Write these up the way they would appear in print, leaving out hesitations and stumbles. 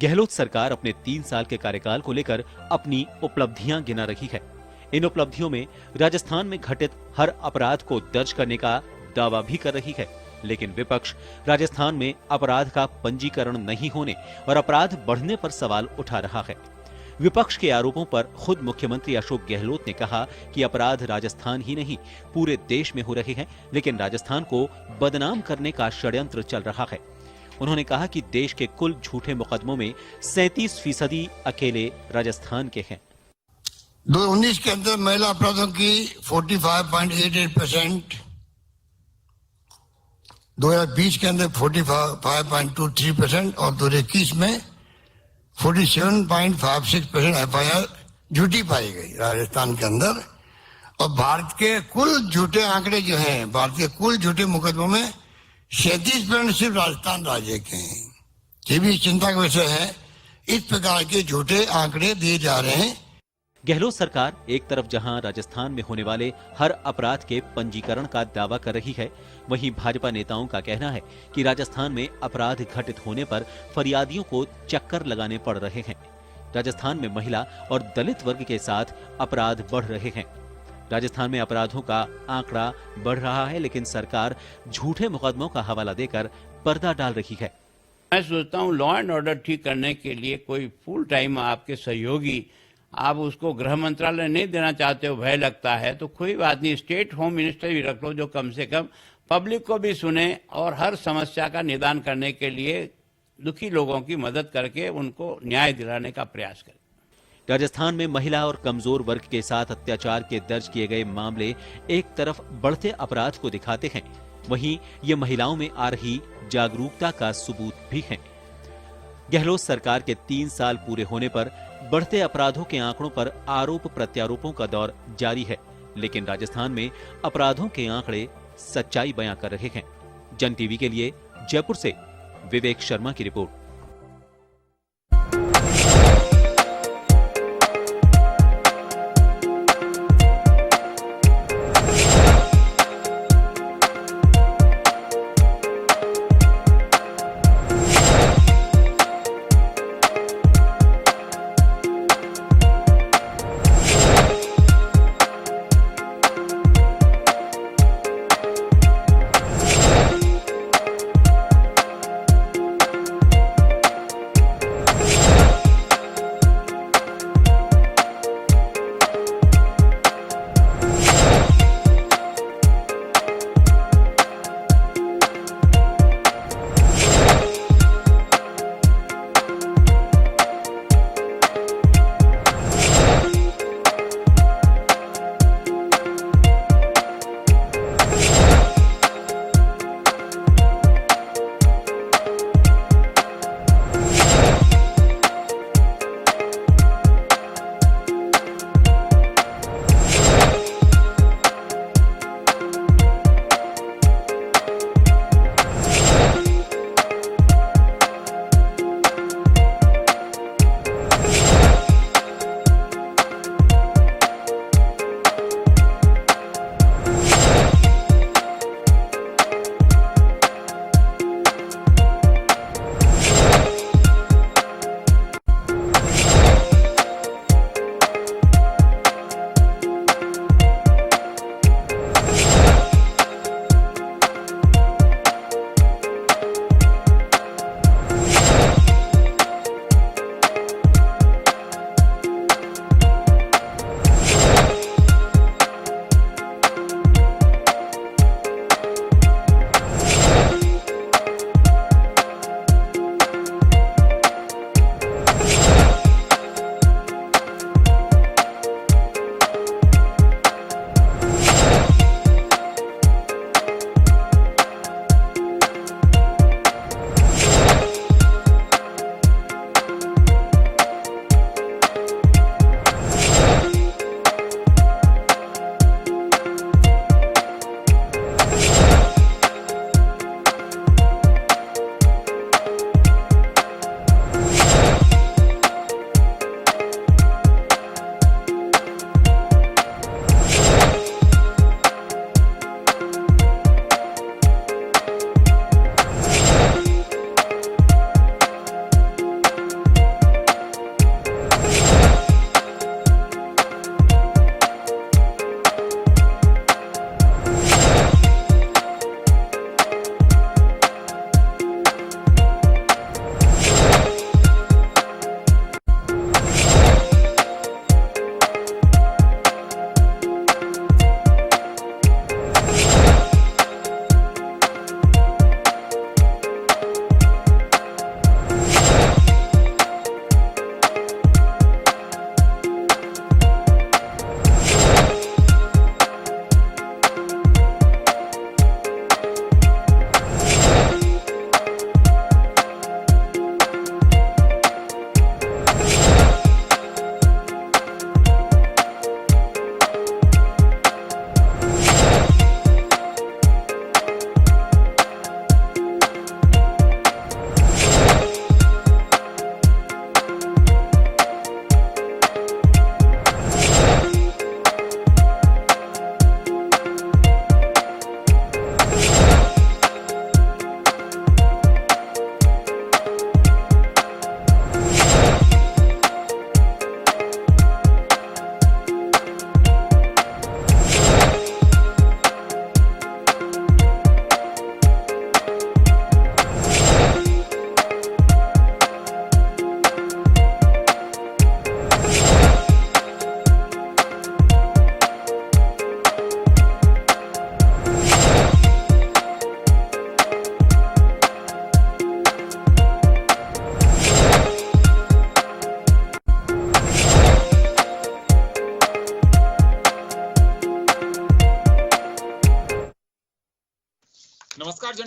गहलोत सरकार अपने 3 साल के कार्यकाल को लेकर अपनी उपलब्धियां गिना रही है। इन उपलब्धियों में राजस्थान में घटित हर अपराध को दर्ज करने का दावा भी कर रही है, लेकिन विपक्ष राजस्थान में अपराध का पंजीकरण नहीं होने और अपराध बढ़ने पर सवाल उठा रहा है। विपक्ष के आरोपों पर खुद मुख्यमंत्री अशोक गहलोत ने कहा कि अपराध राजस्थान ही नहीं पूरे देश में हो रहे हैं, लेकिन राजस्थान को बदनाम करने का षड्यंत्र चल रहा है। उन्होंने कहा कि देश के कुल झूठे मुकदमों में 37% अकेले राजस्थान के हैं। 2019 के अंदर महिला अपराधों की 45.88%, 2020 के अंदर 45.23% और 2021 में 47.56% FIR झूठी पाई गई राजस्थान के अंदर। और भारत के कुल झूठे आंकड़े जो हैं, भारत के कुल झूठे मुकदमों में 37% सिर्फ राजस्थान राज्य के हैं। ये भी चिंता का विषय है। इस प्रकार के झूठे आंकड़े दिए जा रहे हैं। गहलोत सरकार एक तरफ जहां राजस्थान में होने वाले हर अपराध के पंजीकरण का दावा कर रही है, वहीं भाजपा नेताओं का कहना है कि राजस्थान में अपराध घटित होने पर फरियादियों को चक्कर लगाने पड़ रहे हैं। राजस्थान में महिला और दलित वर्ग के साथ अपराध बढ़ रहे हैं। राजस्थान में अपराधों का आंकड़ा बढ़ रहा है, लेकिन सरकार झूठे मुकदमों का हवाला देकर पर्दा डाल रही है। मैं सोचता हूँ लॉ एंड ऑर्डर ठीक करने के लिए कोई फुल टाइम आपके सहयोगी, आप उसको गृह मंत्रालय नहीं देना चाहते हो, भय लगता है, तो कोई बात नहीं, स्टेट होम मिनिस्टर भी रख लो जो कम से कम पब्लिक को भी सुने और हर समस्या का निदान करने के लिए दुखी लोगों की मदद करके उनको न्याय दिलाने का प्रयास करे। राजस्थान में महिला और कमजोर वर्ग के साथ अत्याचार के दर्ज किए गए मामले एक तरफ बढ़ते अपराध को दिखाते हैं, वहीं ये महिलाओं में आ रही जागरूकता का सबूत भी है। गहलोत सरकार के 3 साल पूरे होने पर बढ़ते अपराधों के आंकड़ों पर आरोप प्रत्यारोपों का दौर जारी है, लेकिन राजस्थान में अपराधों के आंकड़े सच्चाई बयां कर रहे हैं। जन टीवी के लिए जयपुर से विवेक शर्मा की रिपोर्ट।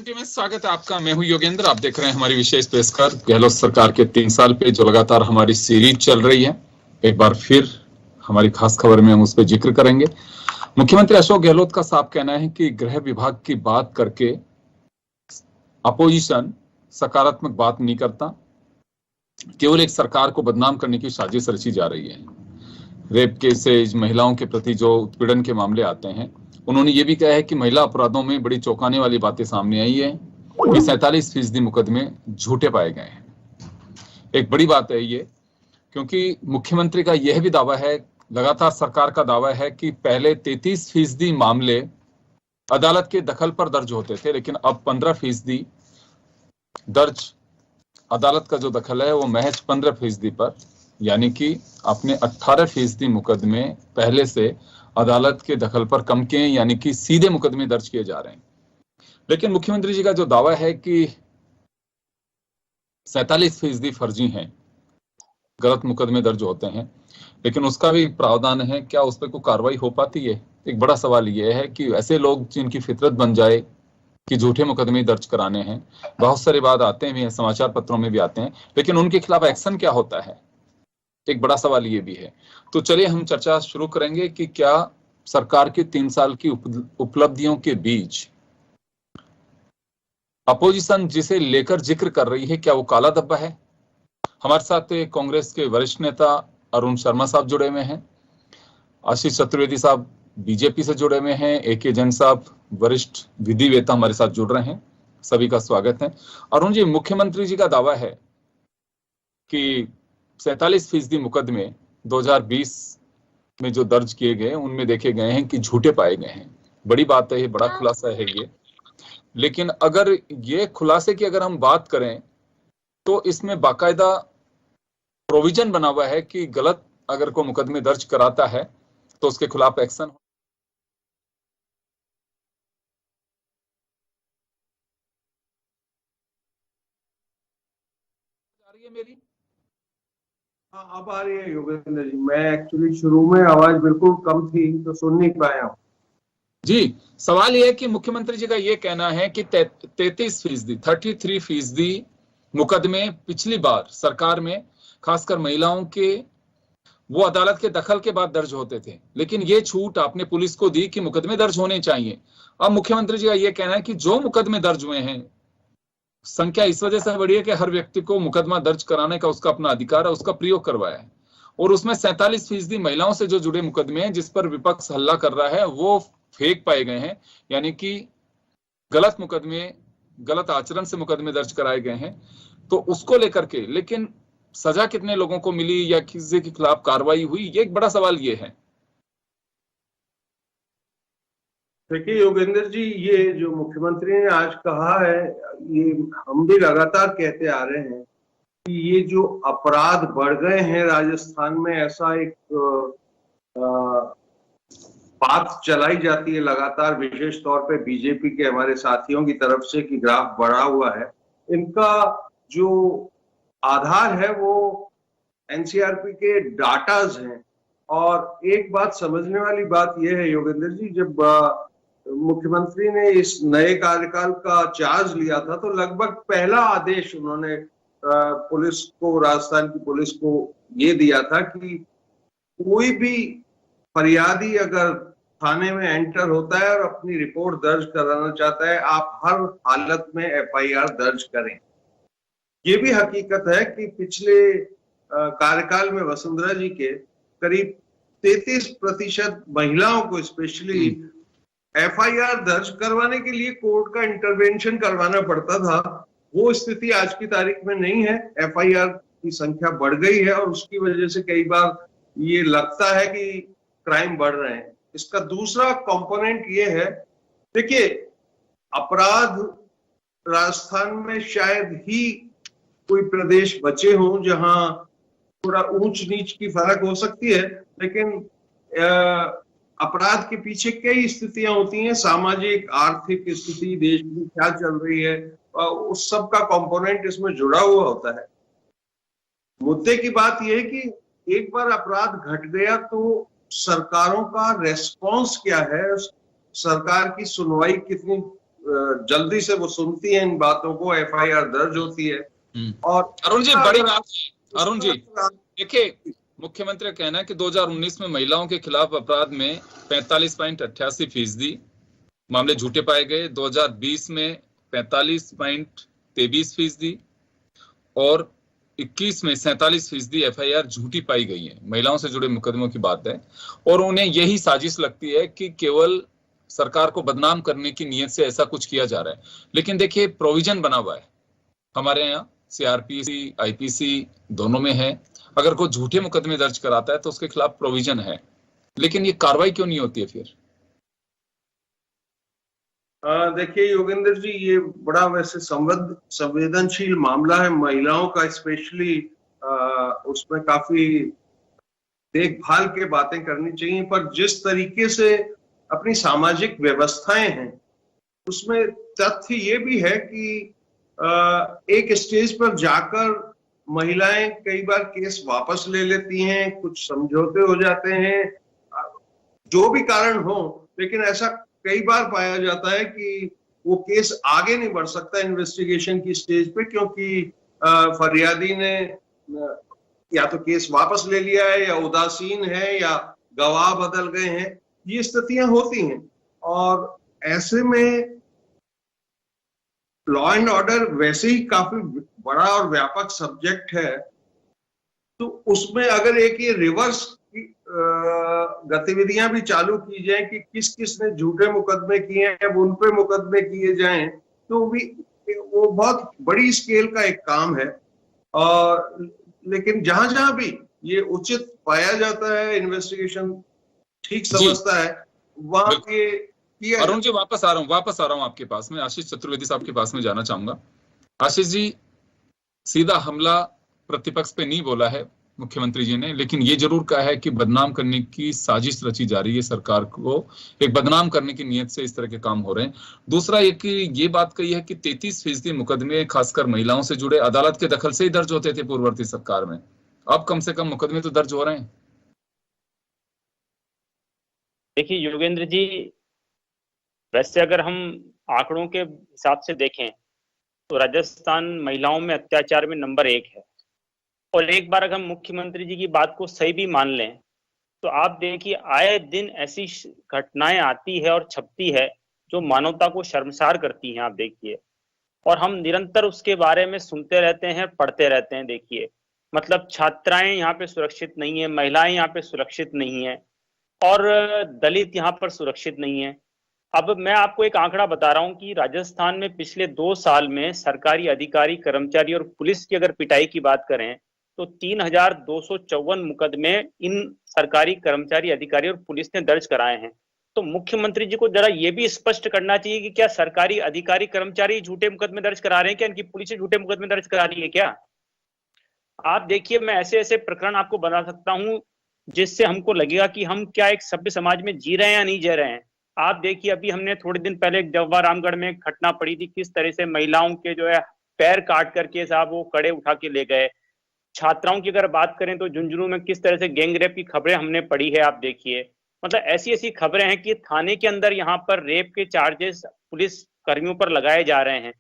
घंटे में स्वागत है आपका। मैं हूं योगेंद्र। आप देख रहे हैं हमारी विशेष पेशकश गहलोत सरकार के 3 साल पे, जो लगातार हमारी सीरीज चल रही है। एक बार फिर हमारी खास खबर में हम उस पर जिक्र करेंगे। मुख्यमंत्री अशोक गहलोत का साफ कहना है कि गृह विभाग की बात करके अपोजिशन सकारात्मक बात नहीं करता, केवल एक सरकार को बदनाम करने की साजिश रची जा रही है। रेप केसेज, महिलाओं के प्रति जो उत्पीड़न के मामले आते हैं, उन्होंने ये भी कहा है कि महिला अपराधों में बड़ी चौंकाने वाली बातें सामने आई है कि 47% मुकदमे झूठे पाए गए हैं। एक बड़ी बात है ये, क्योंकि मुख्यमंत्री का यह भी दावा है, लगातार सरकार का दावा है कि पहले 33% मामले अदालत के दखल पर दर्ज होते थे, लेकिन अब 15% दर्ज अदालत का जो दखल है वो महज 15% पर, यानी कि अपने 18% मुकदमे पहले से अदालत के दखल पर कम किए, यानी कि सीधे मुकदमे दर्ज किए जा रहे हैं। लेकिन मुख्यमंत्री जी का जो दावा है कि 47% फर्जी हैं, गलत मुकदमे दर्ज होते हैं, लेकिन उसका भी प्रावधान है, क्या उस पर कोई कार्रवाई हो पाती है? एक बड़ा सवाल यह है कि ऐसे लोग जिनकी फितरत बन जाए कि झूठे मुकदमे दर्ज कराने हैं, बहुत सारे बात आते हैं, समाचार पत्रों में भी आते हैं, लेकिन उनके खिलाफ एक्शन क्या होता है? एक बड़ा सवाल ये भी है। तो चलिए हम चर्चा शुरू करेंगे कि क्या सरकार के 3 साल की उपलब्धियों के बीच अपोजिशन जिसे लेकर जिक्र कर रही है, क्या वो काला धब्बा है? हमारे साथ कांग्रेस के वरिष्ठ नेता अरुण शर्मा साहब जुड़े हुए हैं, आशीष चतुर्वेदी साहब बीजेपी से जुड़े हुए हैं, AK जैन साहब वरिष्ठ विधिवेत्ता हमारे साथ जुड़ रहे हैं। सभी का स्वागत है। अरुण जी, मुख्यमंत्री जी का दावा है कि 47% मुकदमे 2020 में जो दर्ज किए गए उनमें देखे गए हैं कि झूठे पाए गए हैं। बड़ी बात है, बड़ा खुलासा है ये। लेकिन अगर ये खुलासे की अगर हम बात करें तो इसमें बाकायदा प्रोविजन बना हुआ है कि गलत अगर कोई मुकदमे दर्ज कराता है तो उसके खिलाफ एक्शन। आ रही है मेरी? हाँ, अब आ रही है योगेंद्र जी। मैं एक्चुअली शुरू में आवाज बिल्कुल कम थी तो सुन नहीं पाया हूँ जी। सवाल यह है कि मुख्यमंत्री जी का यह कहना है कि 33% मुकदमे पिछली बार सरकार में खासकर महिलाओं के वो अदालत के दखल के बाद दर्ज होते थे, लेकिन ये छूट आपने पुलिस को दी कि मुकदमे दर्ज होने चाहिए। अब मुख्यमंत्री जी का यह कहना है कि जो मुकदमे दर्ज हुए हैं, संख्या इस वजह से बढ़ी है कि हर व्यक्ति को मुकदमा दर्ज कराने का उसका अपना अधिकार है, उसका प्रयोग करवाया है, और उसमें 47% महिलाओं से जो जुड़े मुकदमे हैं जिस पर विपक्ष हल्ला कर रहा है वो फेक पाए गए हैं, यानी कि गलत मुकदमे, गलत आचरण से मुकदमे दर्ज कराए गए हैं। तो उसको लेकर के लेकिन सजा कितने लोगों को मिली या किसी के खिलाफ कार्रवाई हुई, ये एक बड़ा सवाल ये है। देखिए योगेंद्र जी, ये जो मुख्यमंत्री ने आज कहा है, ये हम भी लगातार कहते आ रहे हैं कि ये जो अपराध बढ़ गए हैं राजस्थान में, ऐसा एक बात चलाई जाती है लगातार, विशेष तौर पे बीजेपी के हमारे साथियों की तरफ से कि ग्राफ बढ़ा हुआ है। इनका जो आधार है वो एनसीआरपी के डाटाज हैं। और एक बात समझने वाली बात यह है योगेंद्र जी, जब मुख्यमंत्री ने इस नए कार्यकाल का चार्ज लिया था तो लगभग पहला आदेश उन्होंने पुलिस को, राजस्थान की पुलिस को ये दिया था कि कोई भी फरियादी अगर थाने में एंटर होता है और अपनी रिपोर्ट दर्ज कराना चाहता है, आप हर हालत में FIR दर्ज करें। ये भी हकीकत है कि पिछले कार्यकाल में वसुंधरा जी के करीब 33% महिलाओं को स्पेशली FIR दर्ज करवाने के लिए कोर्ट का इंटरवेंशन करवाना पड़ता था। वो स्थिति आज की तारीख में नहीं है। FIR की संख्या बढ़ गई है और उसकी वजह से कई बार ये लगता है कि क्राइम बढ़ रहे हैं। इसका दूसरा कंपोनेंट ये है, देखिए अपराध राजस्थान में शायद ही कोई प्रदेश बचे हों जहां थोड़ा ऊंच नीच की फर्क हो सकती है, लेकिन अपराध के पीछे कई स्थितियां होती हैं, सामाजिक आर्थिक स्थिति, देश में क्या चल रही है, उस सब का कंपोनेंट इसमें जुड़ा हुआ होता है। मुद्दे की बात यह है कि एक बार अपराध घट गया तो सरकारों का रेस्पॉन्स क्या है, सरकार की सुनवाई कितनी जल्दी से वो सुनती हैं इन बातों को, एफआईआर दर्ज होती है। और अरुण जी बड़ी बात है। अरुण जी देखिए, मुख्यमंत्री का कहना है कि 2019 में महिलाओं के खिलाफ अपराध में 45.88% मामले झूठे पाए गए, 2020 में 45.23% और 21 में 47% एफआईआर झूठी पाई गई है। महिलाओं से जुड़े मुकदमों की बात है और उन्हें यही साजिश लगती है कि केवल सरकार को बदनाम करने की नीयत से ऐसा कुछ किया जा रहा है। लेकिन देखिए प्रोविजन बना हुआ है हमारे यहाँ, सीआरपीसी आईपीसी दोनों में है। अगर कोई झूठे मुकदमे दर्ज कराता है तो उसके खिलाफ प्रोविजन है, लेकिन ये कार्रवाई क्यों नहीं होती है फिर? देखिए योगेंद्र जी, ये बड़ा वैसे संवेदनशील मामला है महिलाओं का, स्पेशली उसमें काफी देखभाल के बातें करनी चाहिए। पर जिस तरीके से अपनी सामाजिक व्यवस्थाएं हैं उसमें तथ्य ये भी है कि एक स्टेज पर जाकर महिलाएं कई बार केस वापस ले लेती हैं, कुछ समझौते हो जाते हैं, जो भी कारण हो, लेकिन ऐसा कई बार पाया जाता है कि वो केस आगे नहीं बढ़ सकता इन्वेस्टिगेशन की स्टेज पे, क्योंकि फरियादी ने या तो केस वापस ले लिया है या उदासीन है या गवाह बदल गए हैं। ये स्थितियां होती हैं और ऐसे में लॉ एंड ऑर्डर वैसे ही काफी बड़ा और व्यापक सब्जेक्ट है, तो उसमें अगर एक ये रिवर्स गतिविधियां भी चालू की जाए कि किस किस ने झूठे मुकदमे किए हैं, अब उन पे मुकदमे किए जाएं, तो भी वो बहुत बड़ी स्केल का एक काम है। और लेकिन जहां जहां भी ये उचित पाया जाता है, इन्वेस्टिगेशन ठीक समझता है, वहां के किया। अरुण जी वापस आ रहा हूं आपके पास में। आशीष चतुर्वेदी साहब के पास में जाना चाहूंगा। आशीष जी, सीधा हमला प्रतिपक्ष पे नहीं बोला है मुख्यमंत्री जी ने, लेकिन ये जरूर कहा है कि बदनाम करने की साजिश रची जा रही है, सरकार को एक बदनाम करने की नीयत से इस तरह के काम हो रहे हैं। दूसरा ये बात कही है कि 33% मुकदमे खासकर महिलाओं से जुड़े अदालत के दखल से ही दर्ज होते थे पूर्ववर्ती सरकार में, अब कम से कम मुकदमे तो दर्ज हो रहे हैं। देखिए योगेंद्र जी, वैसे अगर हम आंकड़ों के हिसाब से देखें तो राजस्थान महिलाओं में अत्याचार में नंबर 1 है। और एक बार अगर हम मुख्यमंत्री जी की बात को सही भी मान लें तो आप देखिए आए दिन ऐसी घटनाएं आती है और छपती है जो मानवता को शर्मसार करती हैं। आप देखिए, और हम निरंतर उसके बारे में सुनते रहते हैं, पढ़ते रहते हैं। देखिए मतलब छात्राएं यहाँ पे सुरक्षित नहीं है, महिलाएं यहाँ पे सुरक्षित नहीं है और दलित यहाँ पर सुरक्षित नहीं है। अब मैं आपको एक आंकड़ा बता रहा हूं कि राजस्थान में पिछले 2 साल में सरकारी अधिकारी, कर्मचारी और पुलिस की अगर पिटाई की बात करें तो 3254 मुकदमे इन सरकारी कर्मचारी, अधिकारी और पुलिस ने दर्ज कराए हैं। तो मुख्यमंत्री जी को जरा ये भी स्पष्ट करना चाहिए कि क्या सरकारी अधिकारी, कर्मचारी झूठे मुकदमे दर्ज करा रहे हैं क्या, इनकी पुलिस झूठे मुकदमे दर्ज करा रही है क्या? आप देखिए, मैं ऐसे ऐसे प्रकरण आपको बता सकता हूं जिससे हमको लगेगा कि हम क्या एक सभ्य समाज में जी रहे हैं या नहीं जी रहे हैं। आप देखिए, अभी हमने थोड़े दिन पहले जव्वा रामगढ़ में एक घटना पड़ी थी, किस तरह से महिलाओं के जो है पैर काट करके साहब वो कड़े उठा के ले गए। छात्राओं की अगर बात करें तो झुंझुनू में किस तरह से गैंग रेप की खबरें हमने पढ़ी है। आप देखिए, मतलब ऐसी ऐसी खबरें हैं कि थाने के अंदर यहाँ पर रेप के चार्जेस पुलिस कर्मियों पर लगाए जा रहे हैं।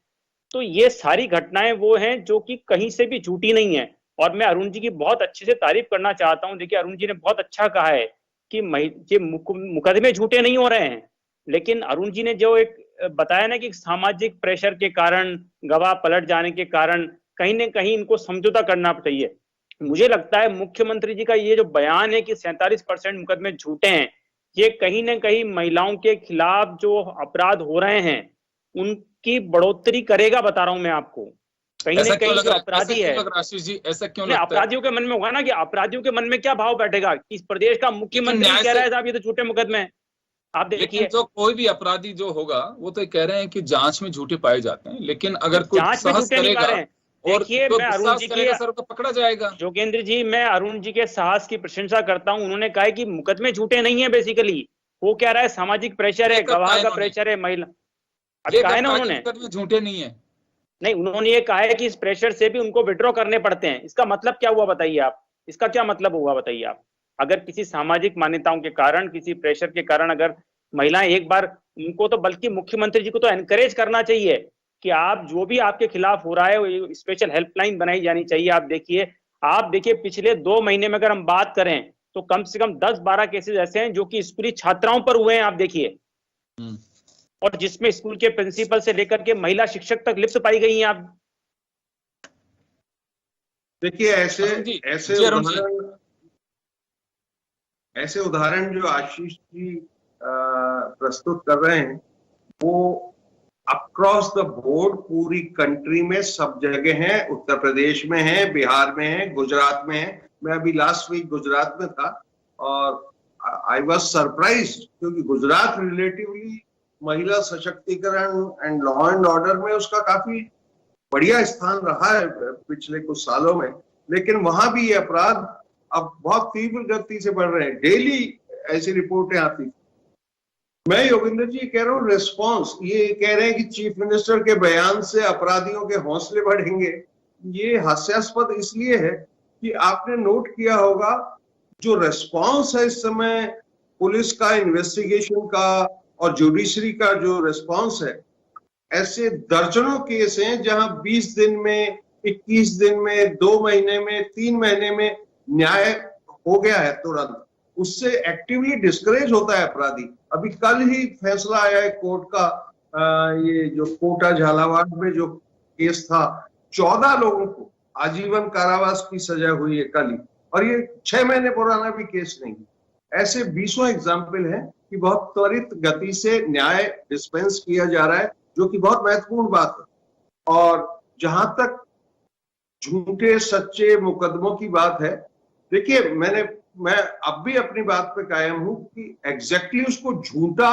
तो ये सारी घटनाएं वो हैं जो कि कहीं से भी झूठी नहीं है। और मैं अरुण जी की बहुत अच्छे से तारीफ करना चाहता हूं। देखिए, अरुण जी ने बहुत अच्छा कहा है कि ये मुकदमे झूठे नहीं हो रहे हैं, लेकिन अरुण जी ने जो एक बताया ना कि सामाजिक प्रेशर के कारण, गवाह पलट जाने के कारण कहीं न कहीं इनको समझौता करना चाहिए। मुझे लगता है मुख्यमंत्री जी का ये जो बयान है कि 47% मुकदमे झूठे हैं, ये कहीं न कहीं महिलाओं के खिलाफ जो अपराध हो रहे हैं उनकी बढ़ोतरी करेगा। बता रहा हूं मैं आपको, कहीं न कहीं जो अपराधी है, ऐसा क्यों लगता है? अपराधियों के मन में होगा ना कि अपराधियों के मन में क्या भाव बैठेगा कि इस प्रदेश का मुख्यमंत्री कह रहा है साहब ये तो झूठे मुकदमे हैं। आप देखिए, जो कोई भी अपराधी जो होगा वो तो कह रहे हैं कि जांच में झूठे पाए जाते हैं, लेकिन अगर कोई साहस करेगा और देखिए, मैं अरुण जी की सर को पकड़ा जाएगा। योगेंद्र जी, मैं अरुण जी के साहस की प्रशंसा करता हूं। उन्होंने कहा कि मुकदमे झूठे नहीं है। बेसिकली वो कह रहा है सामाजिक प्रेशर है, गवाह का प्रेशर है, महिला। अभी कहा है ना उन्होंने झूठे नहीं है। नहीं, उन्होंने ये कहा है कि इस प्रेशर से भी उनको विड्रॉ करने पड़ते हैं। इसका मतलब क्या हुआ बताइए आप? इसका क्या मतलब हुआ बताइए आप? अगर किसी सामाजिक मान्यताओं के कारण, किसी प्रेशर के कारण अगर महिलाएं एक बार उनको तो बल्कि मुख्यमंत्री जी को तो एनकरेज करना चाहिए कि आप जो भी आपके खिलाफ हो रहा है, स्पेशल हेल्पलाइन बनाई जानी चाहिए। आप देखिए पिछले 2 महीने में अगर हम बात करें तो कम से कम 10-12 केसेस ऐसे हैं जो कि स्कूली छात्राओं पर हुए हैं, आप देखिए, और जिसमें स्कूल के प्रिंसिपल से लेकर के महिला शिक्षक तक लिप्त पाई गई हैं। आप देखिए ऐसे उदाहरण जो आशीष जी प्रस्तुत कर रहे हैं वो अक्रॉस द बोर्ड पूरी कंट्री में सब जगह हैं। उत्तर प्रदेश में है, बिहार में है, गुजरात में है। मैं अभी लास्ट वीक गुजरात में था और आई वाज सरप्राइज्ड, क्योंकि गुजरात रिलेटिवली महिला सशक्तिकरण एंड लॉ एंड ऑर्डर में उसका काफी बढ़िया स्थान रहा है पिछले कुछ सालों में, लेकिन वहां भी ये अपराध अब बहुत तीव्र गति से बढ़ रहे हैं। डेली ऐसी रिपोर्टें आती। मैं योगेंद्र जी कह रहा हूँ रिस्पॉन्स, ये कह रहे हैं कि चीफ मिनिस्टर के बयान से अपराधियों के हौसले बढ़ेंगे, ये हास्यास्पद इसलिए है कि आपने नोट किया होगा जो रिस्पॉन्स है इस समय पुलिस का, इन्वेस्टिगेशन का और जुडिशरी का जो रिस्पॉन्स है, ऐसे दर्जनों केस हैं जहां 20 दिन में, 21 दिन में, 2 महीने में, 3 महीने में न्याय हो गया है तुरंत। उससे एक्टिवली डिस्करेज होता है अपराधी। अभी कल ही फैसला आया है कोर्ट का, ये जो कोटा झालावाड़ में जो केस था, 14 लोगों को आजीवन कारावास की सजा हुई है कल ही, और ये 6 महीने पुराना भी केस नहीं। ऐसे 20 एग्जाम्पल हैं कि बहुत त्वरित गति से न्याय डिस्पेंस किया जा रहा है, जो कि बहुत महत्वपूर्ण बात है। और जहां तक झूठे सच्चे मुकदमों की बात है, देखिए मैं अब भी अपनी बात पे कायम हूं कि एग्जैक्टली उसको झूठा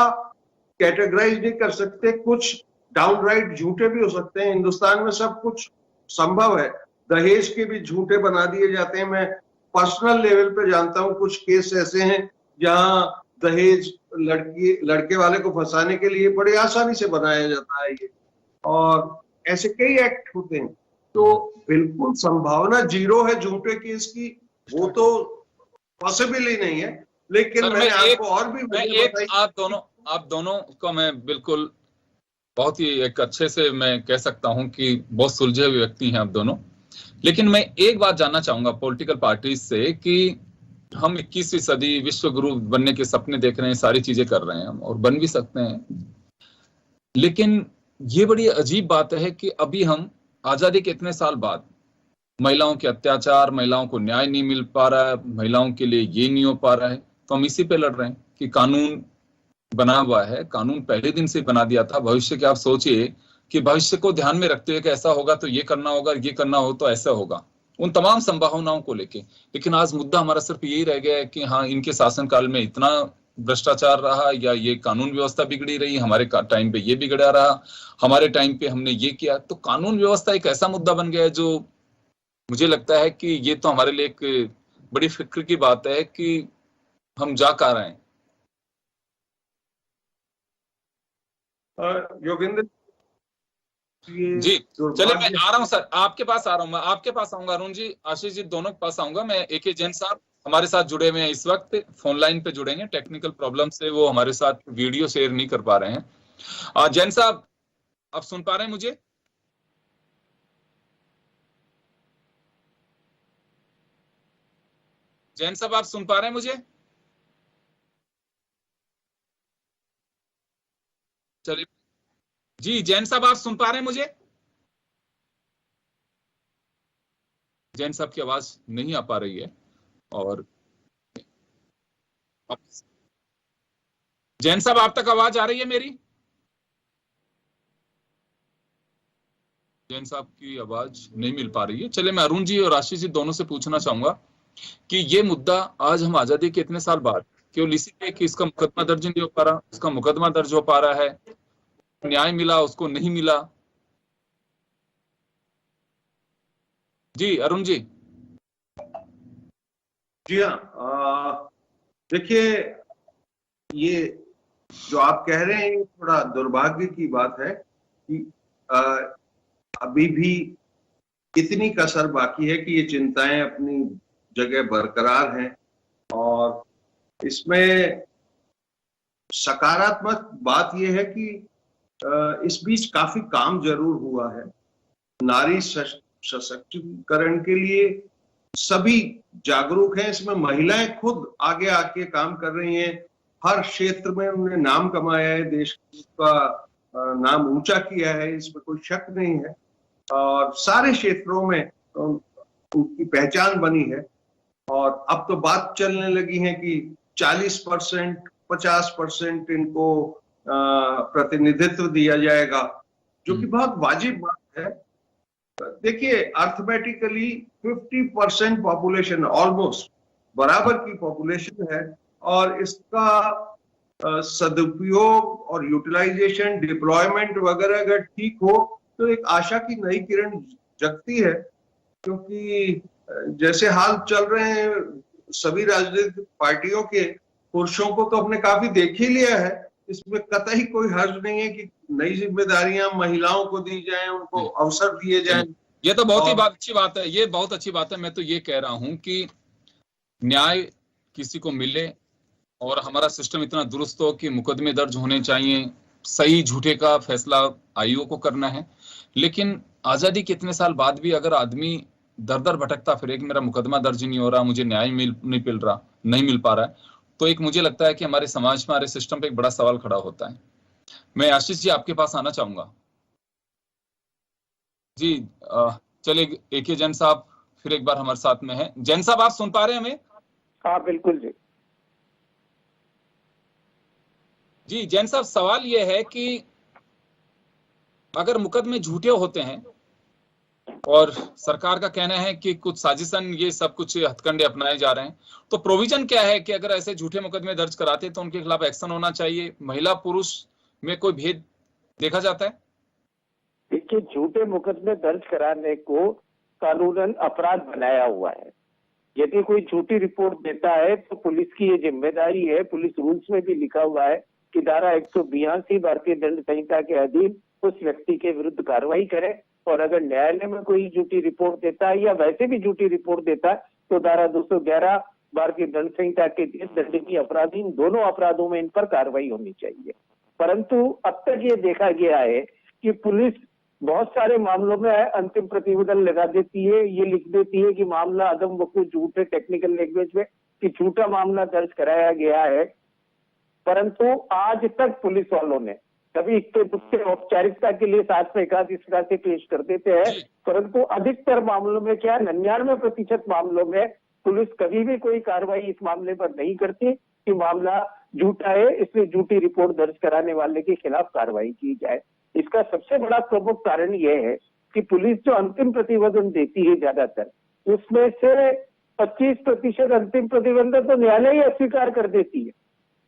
कैटेगराइज नहीं कर सकते। कुछ डाउनराइट झूठे भी हो सकते हैं। हिंदुस्तान में सब कुछ संभव है। दहेज के भी झूठे बना दिए जाते हैं। मैं पर्सनल लेवल पे जानता हूं कुछ केस ऐसे हैं जहां दहेज लड़के वाले को फंसाने के लिए बड़ी आसानी से बनाया जाता है ये, और ऐसे कई एक्ट होते हैं। तो बिल्कुल संभावना जीरो है झूठे केस की, वो तो पॉसिबल ही नहीं है। लेकिन मैंने आपको और भी आप दोनों को मैं बिल्कुल बहुत ही एक अच्छे से मैं कह सकता हूं कि बहुत सुलझे हुए व्यक्ति हैं आप दोनों। लेकिन मैं एक बात जानना चाहूंगा पॉलिटिकल पार्टी से कि हम 21वीं सदी विश्व गुरु बनने के सपने देख रहे हैं, सारी चीजें कर रहे हैं हम, और बन भी सकते हैं, लेकिन ये बड़ी अजीब बात है कि अभी हम आजादी के इतने साल बाद महिलाओं के अत्याचार, महिलाओं को न्याय नहीं मिल पा रहा है, महिलाओं के लिए ये नहीं हो पा रहा है, तो हम इसी पे लड़ रहे हैं कि कानून बना हुआ है, कानून पहले दिन से बना दिया था। भविष्य के आप सोचिए कि भविष्य को ध्यान में रखते हुए कि ऐसा होगा तो ये करना होगा, ये करना हो तो ऐसा होगा, उन तमाम संभावनाओं को लेके। लेकिन आज मुद्दा हमारा सिर्फ यही रह गया है कि हाँ, इनके शासनकाल में इतना भ्रष्टाचार रहा, या ये कानून व्यवस्था बिगड़ी रही, हमारे टाइम पे ये बिगड़ा रहा, हमारे टाइम पे हमने ये किया। तो कानून व्यवस्था एक ऐसा मुद्दा बन गया है जो मुझे लगता है कि ये तो हमारे लिए एक बड़ी फिक्र की बात है कि हम जा कहाँ रहे हैं। योगेंद्र जी चलिए, मैं आ रहा हूं सर, आपके पास आ रहा हूं, मैं आपके पास आऊंगा, अरुण जी, आशीष जी, दोनों के पास आऊंगा मैं। AK जैन साहब हमारे साथ जुड़े हुए हैं इस वक्त, फोन लाइन पे जुड़ेंगे, टेक्निकल प्रॉब्लम से वो हमारे साथ वीडियो शेयर नहीं कर पा रहे हैं। जैन साहब, आप सुन पा रहे हैं मुझे? जैन साहब, आप सुन पा रहे हैं मुझे? चलिए जी, जैन साहब आप सुन पा रहे हैं मुझे? जैन साहब की आवाज नहीं आ पा रही है। और जैन साहब, आप तक आवाज आ रही है मेरी? जैन साहब की आवाज नहीं मिल पा रही है। चलिए, मैं अरुण जी और आशीष जी दोनों से पूछना चाहूंगा कि ये मुद्दा आज हम आजादी के इतने साल बाद केवल इसी पे कि इसका मुकदमा दर्ज नहीं हो पा रहा, उसका मुकदमा दर्ज हो पा रहा है, न्याय मिला, उसको नहीं मिला। जी अरुण जी। जी हाँ, देखिए, ये जो आप कह रहे हैं थोड़ा दुर्भाग्य की बात है कि अभी भी इतनी कसर बाकी है कि ये चिंताएं अपनी जगह बरकरार हैं। और इसमें सकारात्मक बात यह है कि इस बीच काफी काम जरूर हुआ है। नारी सशक्तिकरण के लिए सभी जागरूक हैं, इसमें महिलाएं खुद आगे आके काम कर रही हैं। हर क्षेत्र में उन्होंने नाम कमाया है, देश का नाम ऊंचा किया है, इसमें कोई शक नहीं है। और सारे क्षेत्रों में उनकी पहचान बनी है। और अब तो बात चलने लगी है कि 40%, 50% इनको प्रतिनिधित्व दिया जाएगा, जो कि बहुत वाजिब बात है। देखिए, अर्थमेटिकली 50% पॉपुलेशन, ऑलमोस्ट बराबर की पॉपुलेशन है, और इसका सदुपयोग और यूटिलाइजेशन, डिप्लॉयमेंट वगैरह अगर ठीक हो तो एक आशा की नई किरण जगती है। क्योंकि जैसे हाल चल रहे हैं सभी राजनीतिक पार्टियों के, पुरुषों को तो हमने काफी देख ही लिया है। इसमें कतई कोई हर्ज नहीं है कि नई जिम्मेदारियां महिलाओं को दी जाएं, उनको अवसर दिए जाएं। ये तो बहुत ही अच्छी बात है, ये बहुत अच्छी बात है। मैं तो ये कह रहा हूं कि न्याय किसी को मिले और हमारा सिस्टम इतना दुरुस्त हो कि मुकदमे दर्ज होने चाहिए, सही झूठे का फैसला आईओ को करना है। लेकिन आजादी के इतने साल बाद भी अगर आदमी दर दर भटकता फिरे कि मेरा मुकदमा दर्ज नहीं हो रहा, मुझे न्याय नहीं मिल पा रहा है, तो एक मुझे लगता है कि हमारे समाज में, हमारे सिस्टम पे एक बड़ा सवाल खड़ा होता है। मैं आशीष जी आपके पास आना चाहूंगा। जी चलिए, AK जैन साहब फिर एक बार हमारे साथ में हैं। जैन साहब, आप सुन पा रहे हैं हमें? हाँ बिल्कुल जी। जी जैन साहब, सवाल यह है कि अगर मुकदमे झूठे होते हैं और सरकार का कहना है कि कुछ साजिशन, ये सब कुछ हथकंडे अपनाए जा रहे हैं, तो प्रोविजन क्या है कि अगर ऐसे झूठे मुकदमे दर्ज कराते तो उनके खिलाफ एक्शन होना चाहिए? महिला पुरुष में कोई भेद देखा जाता है? देखिए, झूठे मुकदमे दर्ज कराने को कानूनन अपराध बनाया हुआ है। यदि कोई झूठी रिपोर्ट देता है तो पुलिस की ये जिम्मेदारी है, पुलिस रूल्स में भी लिखा हुआ है कि धारा 182 भारतीय दंड संहिता के अधीन उस व्यक्ति के विरुद्ध कार्रवाई करे। और अगर न्यायालय में कोई झूठी रिपोर्ट देता है या वैसे भी झूठी रिपोर्ट देता है तो धारा 211 भारतीय दंड संहिता के दंडनीय अपराध, इन दोनों अपराधों में इन पर कार्रवाई होनी चाहिए। परंतु अब तक ये देखा गया है कि पुलिस बहुत सारे मामलों में अंतिम प्रतिवेदन लगा देती है, ये लिख देती है कि मामला अदम वकूफ झूठे, टेक्निकल लैंग्वेज में कि झूठा मामला दर्ज कराया गया है। परंतु आज तक पुलिस वालों ने कभी इक्के दुक्के औपचारिकता के लिए 7 में 1 इस तरह से पेश कर देते हैं, परंतु अधिकतर मामलों में क्या 99% मामलों में पुलिस कभी भी कोई कार्रवाई इस मामले पर नहीं करती कि मामला झूठा है, इसलिए झूठी रिपोर्ट दर्ज कराने वाले के खिलाफ कार्रवाई की जाए। इसका सबसे बड़ा प्रमुख कारण यह है कि पुलिस जो अंतिम प्रतिवेदन देती है ज्यादातर, उसमें से 25% अंतिम प्रतिवेदन तो न्यायालय ही अस्वीकार कर देती है।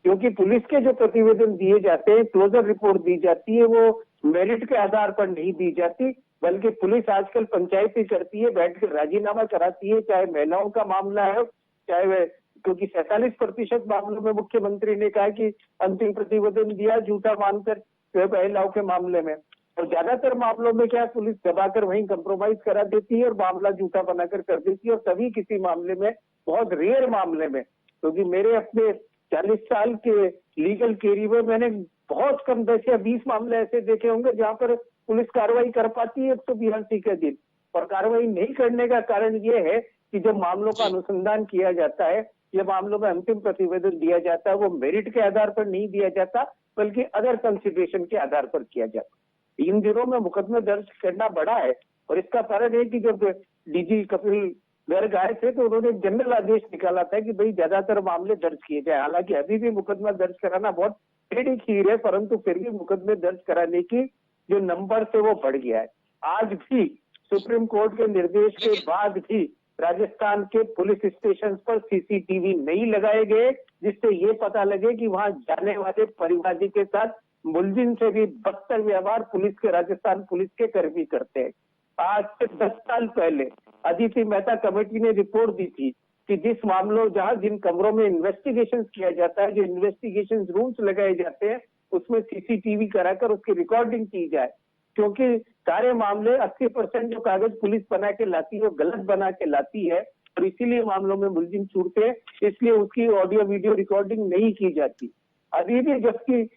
क्योंकि पुलिस के जो प्रतिवेदन दिए जाते हैं, क्लोजर रिपोर्ट दी जाती है, वो मेरिट के आधार पर नहीं दी जाती, बल्कि पुलिस आजकल पंचायती करती है, बैठ कर राजीनामा कराती है, चाहे महिलाओं का मामला है, चाहे वह, क्योंकि 47% मामलों में मुख्यमंत्री ने कहा कि अंतिम प्रतिवेदन दिया झूठा मानकर महिलाओं के मामले में। और ज्यादातर मामलों में क्या पुलिस दबाकर वहीं कंप्रोमाइज करा देती है और मामला झूठा बनाकर कर देती है। और तभी किसी मामले में, बहुत रेयर मामले में, क्योंकि मेरे अपने 40 साल के लीगल कैरियर में मैंने बहुत कम 10 या 20 मामले ऐसे देखे होंगे जहां पर पुलिस कार्रवाई कर पाती है 182 के दिन। और कार्रवाई नहीं करने का कारण ये है कि जब मामलों का अनुसंधान किया जाता है या मामलों में अंतिम प्रतिवेदन दिया जाता है, वो मेरिट के आधार पर नहीं दिया जाता, बल्कि अदर कंसिडरेशन के आधार पर किया जाता। इन दिनों में मुकदमे दर्ज करना बड़ा है, और इसका कारण है कि जब DG कपिल गर्ग आए थे तो उन्होंने जनरल आदेश निकाला था कि भाई ज्यादातर मामले दर्ज किए जाए। हालांकि अभी भी मुकदमा दर्ज कराना बहुत टेढ़ी खीर है, परंतु फिर भी मुकदमे दर्ज कराने की जो नंबर थे वो बढ़ गया है। आज भी सुप्रीम कोर्ट के निर्देश के बाद भी राजस्थान के पुलिस स्टेशन पर CCTV नहीं लगाए गए, जिससे ये पता लगे कि वहां जाने वाले परिवादी के साथ मुलजिम से भी बदतर व्यवहार पुलिस के, राजस्थान पुलिस के कर्मी करते हैं। आज से 10 साल पहले अदिति मेहता कमेटी ने रिपोर्ट दी थी कि जिस मामलों, जहां जिन कमरों में इन्वेस्टिगेशन किया जाता है, जो इन्वेस्टिगेशन रूम्स लगाए जाते हैं, उसमें CCTV कराकर उसकी रिकॉर्डिंग की जाए। क्योंकि सारे मामले 80% जो कागज पुलिस बना के लाती है वो गलत बना के लाती है, और इसीलिए मामलों में मुलजिम छूटते हैं, इसलिए उसकी ऑडियो वीडियो रिकॉर्डिंग नहीं की जाती। अभी भी जबकि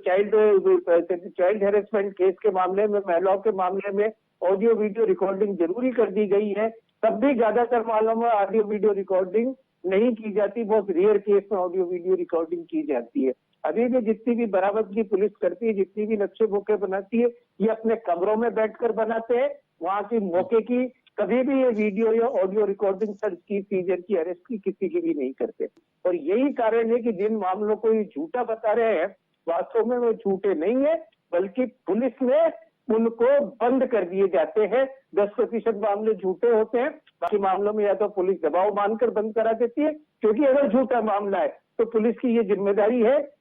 चाइल्ड हैरेसमेंट केस के मामले में, महिलाओं के मामले में ऑडियो वीडियो रिकॉर्डिंग जरूरी कर दी गई है, तब भी ज्यादातर मामलों में ऑडियो वीडियो रिकॉर्डिंग नहीं की जाती। बहुत रेयर केस में ऑडियो वीडियो रिकॉर्डिंग की जाती है। अभी भी जितनी भी बरामदगी पुलिस करती है, जितनी भी नक्शे बोके बनाती है, ये अपने कमरों में बैठकर बनाते हैं। वहां की मौके की कभी भी ये वीडियो या ऑडियो रिकॉर्डिंग सर्च की, सीजर की, अरेस्ट की किसी की भी नहीं करते। और यही कारण है कि जिन मामलों को ये झूठा बता रहे हैं, वास्तव में वो झूठे नहीं है, बल्कि पुलिस ने उनको बंद कर दिए जाते हैं। 10% मामले झूठे होते हैं, बाकी मामलों में या तो पुलिस दबाव मानकर बंद करा देती है, क्योंकि अगर झूठा मामला है तो पुलिस की ये जिम्मेदारी है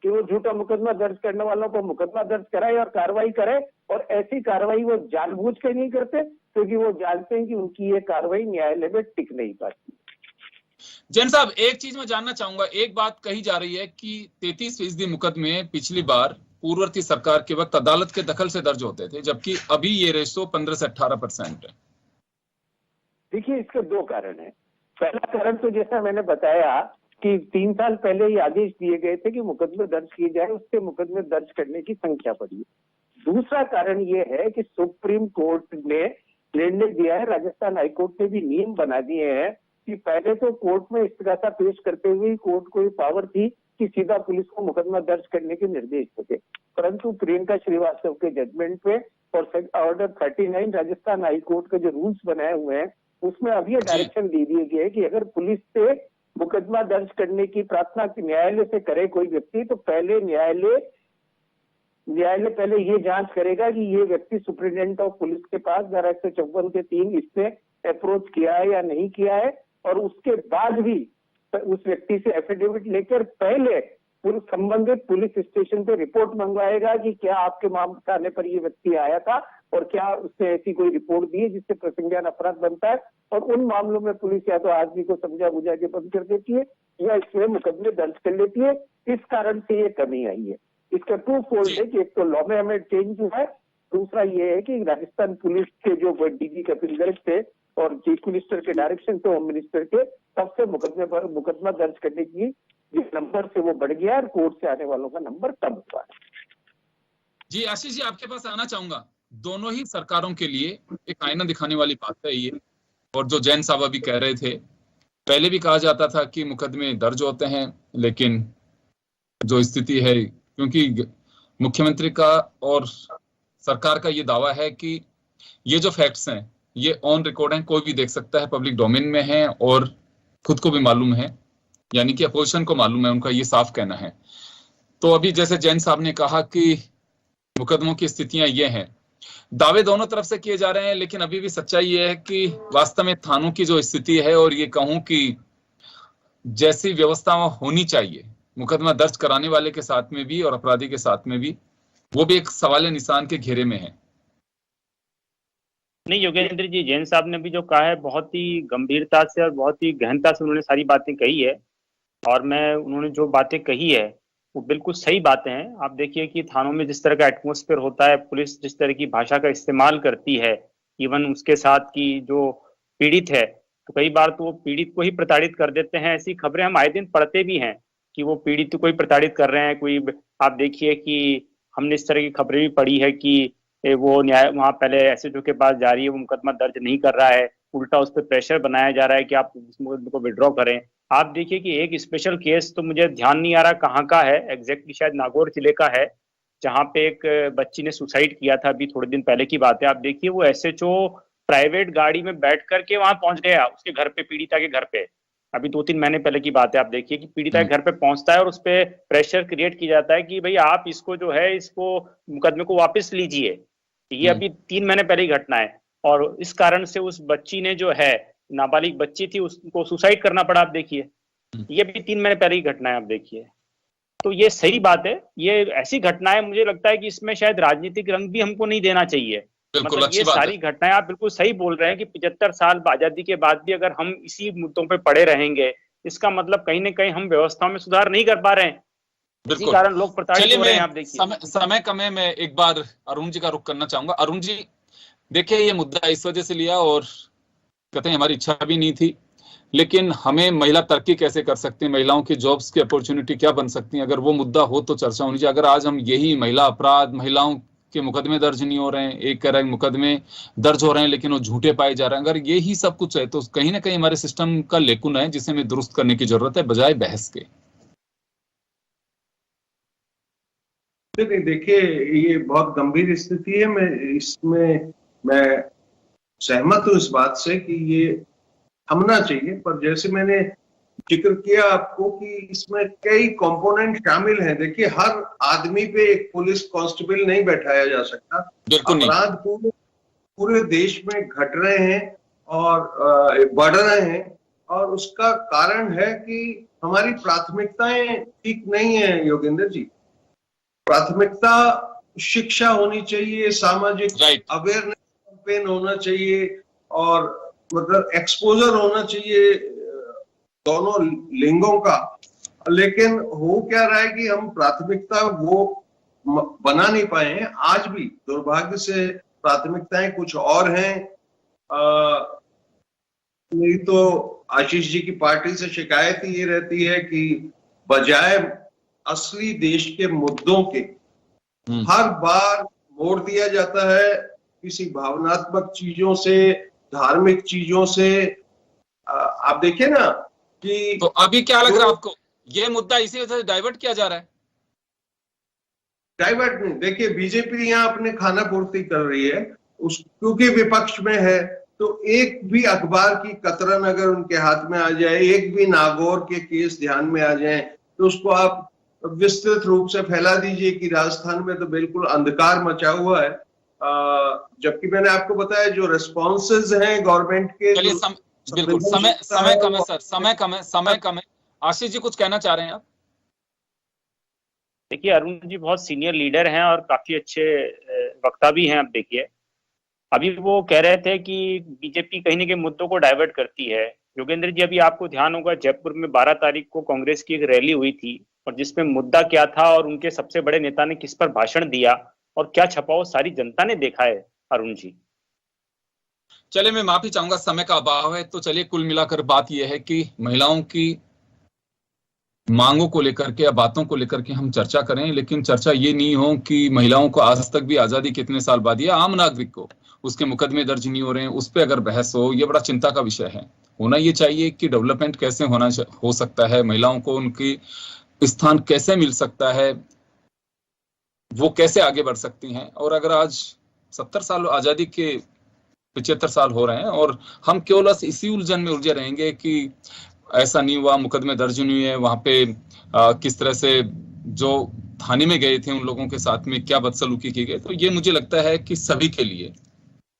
कि वो झूठा मुकदमा दर्ज करने वालों को मुकदमा दर्ज कराए और कार्रवाई करे। और ऐसी कार्रवाई वो जानबूझ के नहीं करते, क्योंकि वो जानते हैं कि उनकी ये कार्रवाई न्यायालय में टिक नहीं पाती। जैन साहब, एक चीज मैं जानना चाहूंगा, एक बात कही जा रही है कि 33% मुकदमे पिछली बार पूर्ववर्ती सरकार के वक्त अदालत के दखल से दर्ज होते थे, जबकि अभी ये रेशो 15 से 18% है। देखिए, इसके 2 कारण है। पहला कारण तो जैसा मैंने बताया कि 3 साल पहले ये आदेश दिए गए थे कि मुकदमे दर्ज किए जाए, उससे मुकदमे दर्ज करने की संख्या बढ़ी। दूसरा कारण ये है कि सुप्रीम कोर्ट ने निर्णय दिया है, राजस्थान हाईकोर्ट ने भी नियम बना दिए हैं कि पहले तो कोर्ट में इस्तीगासा पेश करते हुए कोर्ट को ये पावर थी कि सीधा पुलिस को मुकदमा दर्ज करने के निर्देश थे, परंतु प्रियंका श्रीवास्तव के जजमेंट पे और ऑर्डर 39 राजस्थान हाईकोर्ट के जो रूल्स बनाए हुए हैं, उसमें अब ये डायरेक्शन दे दिए गए कि अगर पुलिस से मुकदमा दर्ज करने की प्रार्थना न्यायालय से करे कोई व्यक्ति, तो पहले न्यायालय पहले ये जांच करेगा कि ये व्यक्ति सुप्रिंटेंडेंट ऑफ पुलिस के पास धारा 154 के 3 इससे अप्रोच किया है या नहीं किया है, और उसके बाद भी उस व्यक्ति से एफिडेविट लेकर पहले संबंधित पुलिस स्टेशन पे रिपोर्ट मंगवाएगा कि क्या आपके थाने पर ये व्यक्ति आया था और क्या उसने ऐसी कोई रिपोर्ट दी है जिससे प्रसंज्ञान अपराध बनता है। और उन मामलों में पुलिस या तो आदमी को समझा बुझा के बंद कर देती है या इसमें मुकदमे दर्ज कर लेती है। इस कारण से ये कमी आई है। इसका 2 फोल्ड है कि एक तो लॉ में हमें चेंज हुआ है, दूसरा ये है कि राजस्थान पुलिस के जो डीजी कपिल गर्ग थे और चीफ मिनिस्टर के डायरेक्शन से होम मिनिस्टर के, तब से मुकदमे पर मुकदमा दर्ज करने की जिस नंबर से वो बढ़ गया और कोर्ट से आने वालों का नंबर कम हुआ है। जी आशीष जी, आपके पास आना चाहूंगा। दोनों ही सरकारों के लिए एक आईना दिखाने वाली बात है ये, और जो जैन साहब अभी कह रहे थे, पहले भी कहा जाता था कि मुकदमे दर्ज होते हैं, लेकिन जो स्थिति है, क्योंकि मुख्यमंत्री का और सरकार का ये दावा है कि ये जो फैक्ट्स हैं ये ऑन रिकॉर्ड हैं, कोई भी देख सकता है, पब्लिक डोमेन में है और खुद को भी मालूम है, यानी कि अपोजिशन को मालूम है, उनका ये साफ कहना है। तो अभी जैसे जैन साहब ने कहा कि मुकदमों की स्थितियां ये हैं, दावे दोनों तरफ से किए जा रहे हैं, लेकिन अभी भी सच्चाई ये है कि वास्तव में थानों की जो स्थिति है, और ये कहूं कि जैसी व्यवस्था होनी चाहिए मुकदमा दर्ज कराने वाले के साथ में भी और अपराधी के साथ में भी, वो भी एक सवाल निशान के घेरे में है। नहीं योगेंद्र जी, जैन साहब ने भी जो कहा है बहुत ही गंभीरता से और बहुत ही गहनता से उन्होंने सारी बातें कही है, और उन्होंने जो बातें कही है वो बिल्कुल सही बातें हैं। आप देखिए कि थानों में जिस तरह का एटमॉस्फेयर होता है, पुलिस जिस तरह की भाषा का इस्तेमाल करती है, इवन उसके साथ की जो पीड़ित है, तो कई बार तो वो पीड़ित को ही प्रताड़ित कर देते हैं। ऐसी खबरें हम आए दिन पढ़ते भी हैं कि वो पीड़ित को ही प्रताड़ित कर रहे हैं। कोई आप देखिए कि हमने इस तरह की खबरें भी पढ़ी है कि वो न्याय वहां पहले एसएचओ के पास जा रही है, वो मुकदमा दर्ज नहीं कर रहा है, उल्टा उस पर प्रेशर बनाया जा रहा है कि आप इस मुकदमे को विड्रॉ करें। आप देखिए कि एक स्पेशल केस तो मुझे ध्यान नहीं आ रहा कहाँ का है एग्जैक्टली, शायद नागौर जिले का है, जहाँ पे एक बच्ची ने सुसाइड किया था, अभी थोड़े दिन पहले की बात है। आप देखिए वो एसएचओ प्राइवेट गाड़ी में बैठ करके वहां पहुंच गया उसके घर पे, पीड़िता के घर पे, अभी 2-3 महीने पहले की बात है। आप देखिए कि पीड़िता के घर पे पहुंचता है और उस पर प्रेशर क्रिएट किया जाता है कि भाई आप इसको जो है, इसको मुकदमे को वापस लीजिए। ये अभी 3 महीने पहले की घटना है, और इस कारण से उस बच्ची ने जो है, नाबालिग बच्ची थी, उसको सुसाइड करना पड़ा। आप देखिए ये भी 3 महीने पहले की घटना है। आप देखिए, तो ये सही बात है, ये ऐसी घटनाएं मुझे लगता है कि इसमें शायद राजनीतिक रंग भी हमको नहीं देना चाहिए। मतलब ये सारी घटनाएं, आप बिल्कुल सही बोल रहे हैं कि 75 साल आजादी के बाद भी अगर हम इसी मुद्दों पे पड़े रहेंगे, इसका मतलब कहीं ना कहीं हम व्यवस्थाओं में सुधार नहीं कर पा रहे हैं, इसी कारण लोग प्रताड़ित हो रहे हैं। आप देखिए समय कम है, मैं एक बार अरुण जी का रुख करना चाहूंगा। अरुण जी देखिए, ये मुद्दा इस वजह से लिया और कहते हैं हमारी इच्छा भी नहीं थी, लेकिन हमें महिला तरक्की कैसे कर सकती है, महिलाओं की जॉब्स की अपॉर्चुनिटी क्या बन सकती है, अगर वो मुद्दा हो तो चर्चा होनी चाहिए। अगर आज हम यही महिला अपराध, महिलाओं के मुकदमे दर्ज नहीं हो रहे हैं, एक कह रहा है मुकदमे दर्ज हो रहे हैं लेकिन वो झूठे पाए जा रहे हैं, अगर यही सब कुछ है तो कहीं ना कहीं हमारे सिस्टम का लेकुन है जिसे हमें दुरुस्त करने की जरूरत है बजाय बहस के। नहीं, देखिए ये बहुत गंभीर स्थिति है। मैं सहमत हूं इस बात से कि ये थमना चाहिए, पर जैसे मैंने जिक्र किया आपको कि इसमें कई कंपोनेंट शामिल हैं। देखिए हर आदमी पे एक पुलिस कांस्टेबल नहीं बैठाया जा सकता। अपराध पूरे देश में घट रहे हैं और बढ़ रहे हैं, और उसका कारण है कि हमारी प्राथमिकताएं ठीक नहीं है योगेंद्र जी। प्राथमिकता शिक्षा होनी चाहिए, सामाजिक अवेयरनेस कैंपेन होना चाहिए, और मतलब एक्सपोजर होना चाहिए दोनों लिंगों का। लेकिन हो क्या रहा है कि हम प्राथमिकता वो बना नहीं पाए हैं। आज भी दुर्भाग्य से प्राथमिकताएं कुछ और हैं। मेरी तो आशीष जी की पार्टी से शिकायत ही ये रहती है कि बजाय असली देश के मुद्दों के हर बार मोड़ दिया जाता है किसी भावनात्मक चीजों से, धार्मिक चीजों से। आप देखिए ना कि तो अभी क्या लग रहा है आपको, ये मुद्दा इसी वजह से डाइवर्ट किया जा रहा है? डाइवर्ट नहीं, देखिए बीजेपी यहाँ अपने खाना पूर्ति कर रही है, क्योंकि विपक्ष में है तो एक भी अखबार की कतरन अगर उनके हाथ में आ जाए, एक भी नागौर के केस ध्यान में आ जाए, तो उसको आप विस्तृत रूप से फैला दीजिए कि राजस्थान में तो बिल्कुल अंधकार मचा हुआ है। जबकि मैंने आपको बताया जो रिस्पॉन्सेज हैं गवर्नमेंट के। बिल्कुल समय कम है सर, समय कम है। आशीष जी कुछ कहना चाह रहे हैं आप? देखिए अरुण जी बहुत सीनियर लीडर हैं और काफी अच्छे वक्ता भी हैं। अब देखिए अभी वो कह रहे थे कि बीजेपी कहीं ना कहीं मुद्दों को डाइवर्ट करती है। योगेंद्र जी अभी आपको ध्यान होगा जयपुर में 12 तारीख को कांग्रेस की एक रैली हुई थी और जिसमें मुद्दा क्या था और उनके सबसे बड़े नेता ने किस पर भाषण दिया और क्या छपा वो सारी जनता ने देखा है अरुण जी। चलिए मैं माफी चाहूंगा, समय का अभाव है, तो चलिए कुल मिलाकर बात यह है कि महिलाओं की मांगों को लेकर के या बातों को लेकर के हम चर्चा करें, लेकिन चर्चा ये नहीं हो कि महिलाओं को आज तक भी आजादी कितने साल बाद, या आम नागरिक को उसके मुकदमे दर्ज नहीं हो रहे हैं, उस पर अगर बहस हो, ये बड़ा चिंता का विषय है। होना ये चाहिए कि डेवलपमेंट कैसे हो सकता है, महिलाओं को उनकी स्थान कैसे मिल सकता है, वो कैसे आगे बढ़ सकती हैं। और अगर आज 70 साल आजादी के 75 साल हो रहे हैं और हम केवल इसी उलझन में उलझे रहेंगे कि ऐसा नहीं हुआ, मुकदमे दर्ज नहीं हुए, वहां पे किस तरह से जो थाने में गए थे उन लोगों के साथ में क्या बदसलूकी की गई, तो ये मुझे लगता है कि सभी के लिए,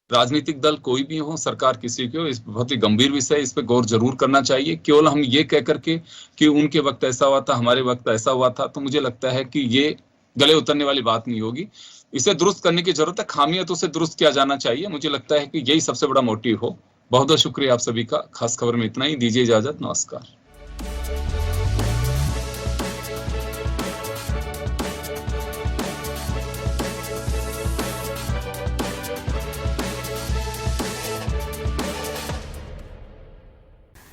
राजनीतिक दल कोई भी हो, सरकार किसी की हो, इस बहुत ही गंभीर विषय, इस पे गौर जरूर करना चाहिए। केवल हम ये कह करके कि उनके वक्त ऐसा हुआ था, हमारे वक्त ऐसा हुआ था, तो मुझे लगता है कि ये गले उतरने वाली बात नहीं होगी। इसे दुरुस्त करने की जरूरत है, खामियां तो उसे दुरुस्त किया जाना चाहिए। मुझे लगता है कि यही सबसे बड़ा मोटिव हो। बहुत बहुत शुक्रिया आप सभी का। खास खबर में इतना ही, दीजिए इजाजत, नमस्कार।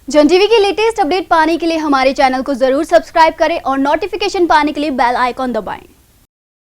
जन टीवी की लेटेस्ट अपडेट पाने के लिए हमारे चैनल को जरूर सब्सक्राइब करें और नोटिफिकेशन पाने के लिए बेल आइकॉन दबाएं।